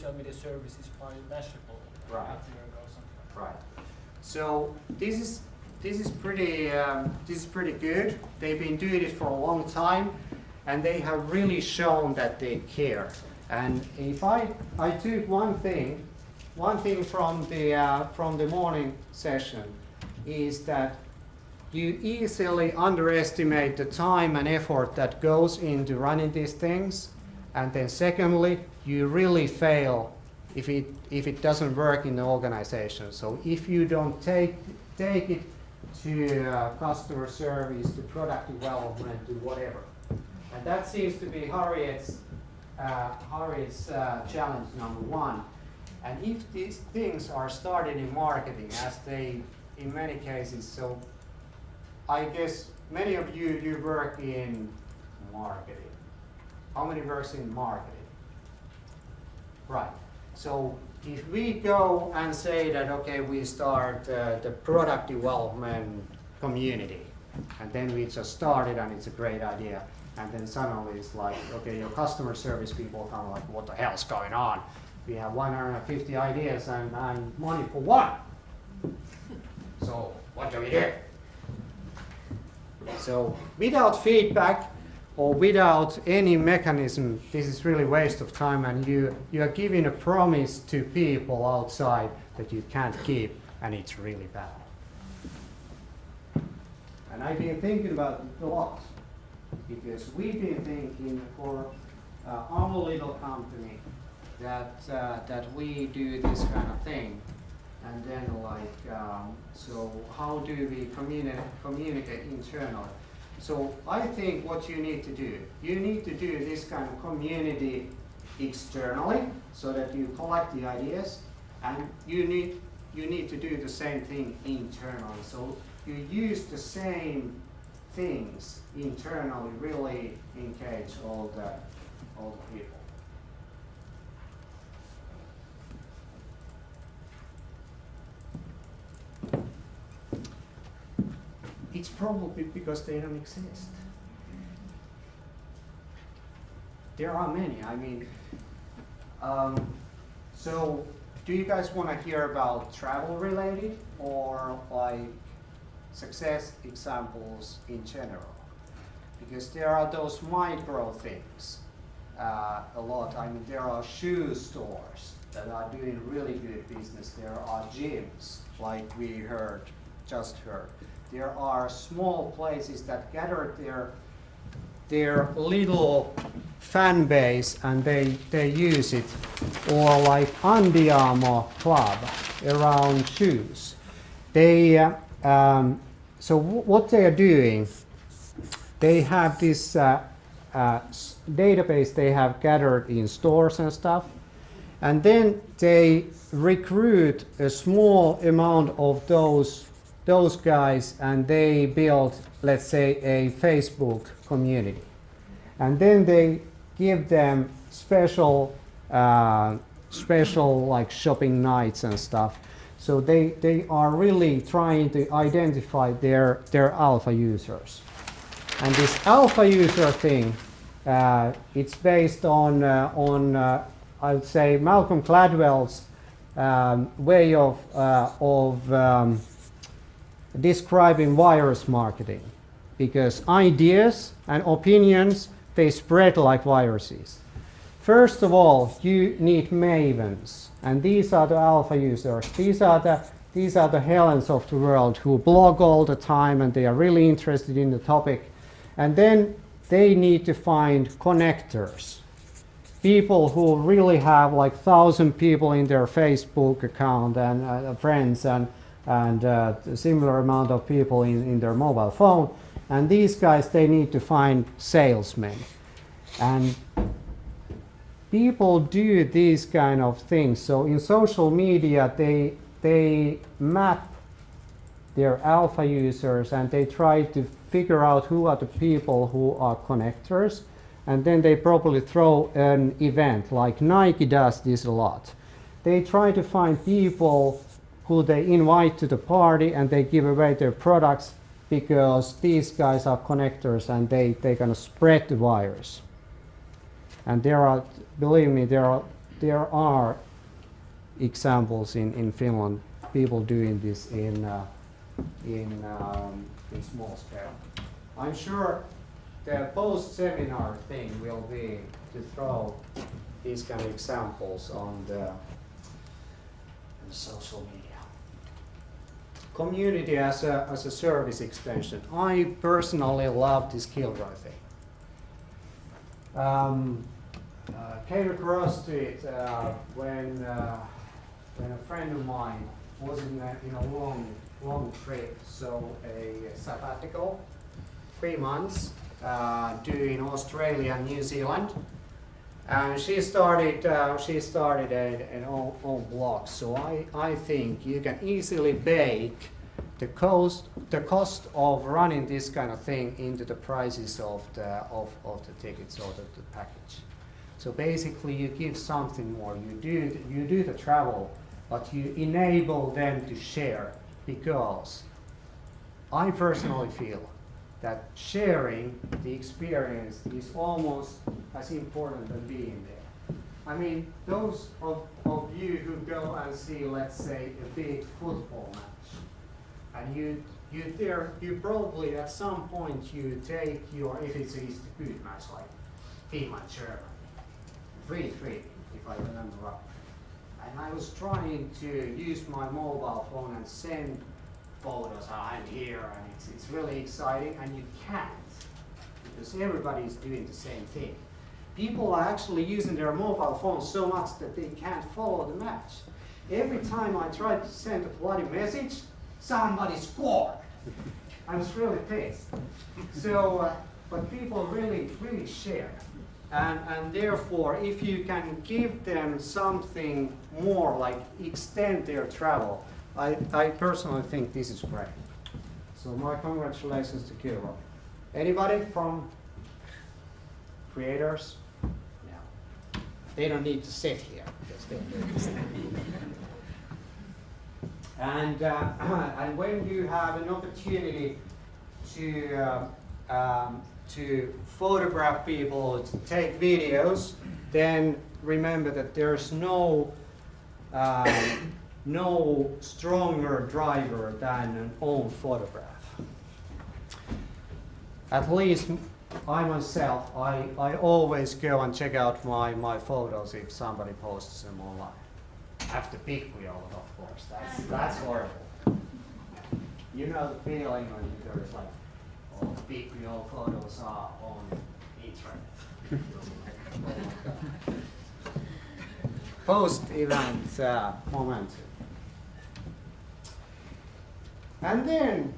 social media services by Mashable Right. a year ago or something. Right. So this is pretty good. They've been doing it for a long time, and they have really shown that they care. And if I took one thing from the morning session is that you easily underestimate the time and effort that goes into running these things, and then secondly, you really fail if it doesn't work in the organization. So if you don't take it to customer service, to product development, to whatever, and that seems to be Harriet's challenge number one. And if these things are started in marketing, as they in many cases, so I guess many of you work in marketing. How many works in marketing? Right. So if we go and say that, okay, we start the product development community, and then we just started and it's a great idea, and then suddenly it's like, okay, your customer service people kind of like, what the hell's going on? We have 150 ideas and money for one. So what do we do? So without feedback or without any mechanism, this is really waste of time, and you are giving a promise to people outside that you can't keep, and it's really bad. And I've been thinking about it a lot, because we've been thinking for our little company that we do this kind of thing, and then so how do we communicate internally? So I think what you need to do this kind of community externally, so that you collect the ideas, and you need to do the same thing internally. So you use the same things internally, really engage all the people. It's probably because they don't exist. There are many. I mean, so do you guys want to hear about travel related or like success examples in general? Because there are those micro things a lot. I mean, there are shoe stores that are doing really good business. There are gyms, like we just heard. There are small places that gather their little fan base and they use it, or like Andiamo Club around shoes. So what they are doing, they have this database they have gathered in stores and stuff, and then they recruit a small amount of those guys, and they build, let's say, a Facebook community, and then they give them special like shopping nights and stuff. So they are really trying to identify their alpha users, and this alpha user thing, it's based on I would say Malcolm Gladwell's way of describing virus marketing, because ideas and opinions, they spread like viruses. First of all, you need mavens, and these are the alpha users. These are the Helens of the world who blog all the time, and they are really interested in the topic. And then they need to find connectors, people who really have like 1,000 people in their Facebook account and friends, and a similar amount of people in their mobile phone. And these guys, they need to find salesmen. And people do these kind of things. So in social media, they map their alpha users, and they try to figure out who are the people who are connectors. And then they probably throw an event, like Nike does this a lot. They try to find people who they invite to the party, and they give away their products, because these guys are connectors, and they kind of spread the virus. And there are, believe me, there there are examples in Finland, people doing this in small scale. I'm sure the post-seminar thing will be to throw these kind of examples on the social media. Community as a service extension. I personally love this Kilroy thing. Came across to it when a friend of mine was in a long trip, so a sabbatical, 3 months, doing Australia and New Zealand. And she started an own blog. So I think you can easily bake the cost of running this kind of thing into the prices of the tickets or the package. So basically, you give something more. You do the travel, but you enable them to share, because I personally feel that sharing the experience is almost as important as being there. I mean, those of you who go and see, let's say, a big football match, and you probably at some point you take your, if it's a good match like Finland, Germany, 3-3, if I remember right. And I was trying to use my mobile phone and send photos, I'm here, and it's really exciting, and you can't, because everybody is doing the same thing. People are actually using their mobile phones so much that they can't follow the match. Every time I tried to send a bloody message, somebody scored. I was really pissed. So, but people really share. And therefore, if you can give them something more, like extend their travel, I personally think this is great. So my congratulations to Kilroy. Anybody from creators? No. They don't need to sit here because they're doing this. And when you have an opportunity to photograph people, to take videos, then remember that there's no stronger driver than an own photograph. At least I myself, I always go and check out my photos if somebody posts them online. After big wheel, of course. That's horrible. You know the feeling when there's like all the big wheel photos are on internet. Post-event momentum. And then,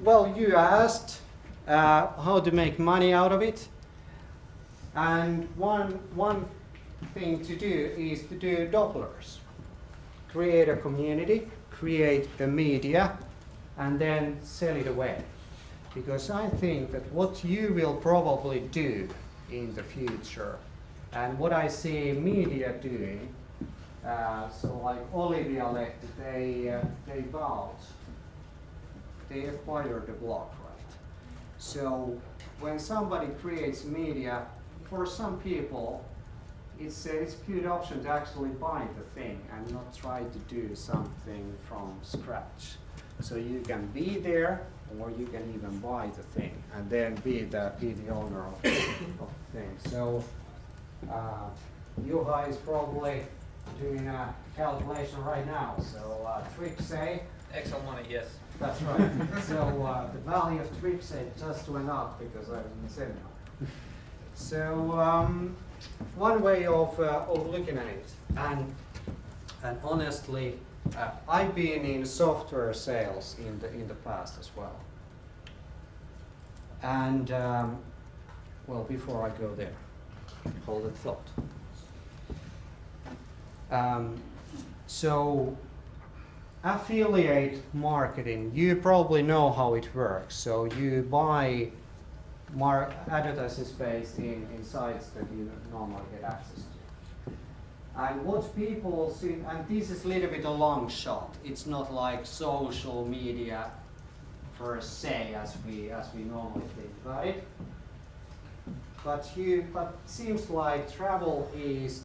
well, you asked how to make money out of it. And one thing to do is to do Dopplers. Create a community, create a media, and then sell it away. Because I think that what you will probably do in the future, and what I see media doing, so like Olivia Lehti, they acquired the blog, right? So when somebody creates media, for some people, it's a good option to actually buy the thing and not try to do something from scratch. So you can be there, or you can even buy the thing and then be the owner of the thing. So Juha is probably doing a calculation right now. So Tripsay. Excel money, yes. That's right. So the value of Tripsay just went up because I was in the seminar. So one way of looking at it, and honestly, I've been in software sales in the past as well. And well, before I go there, hold it thought. So affiliate marketing, you probably know how it works. So you buy advertising space in sites that you normally get access to. And what people see, and this is a little bit a long shot, it's not like social media per se as we normally think about it. But it seems like travel is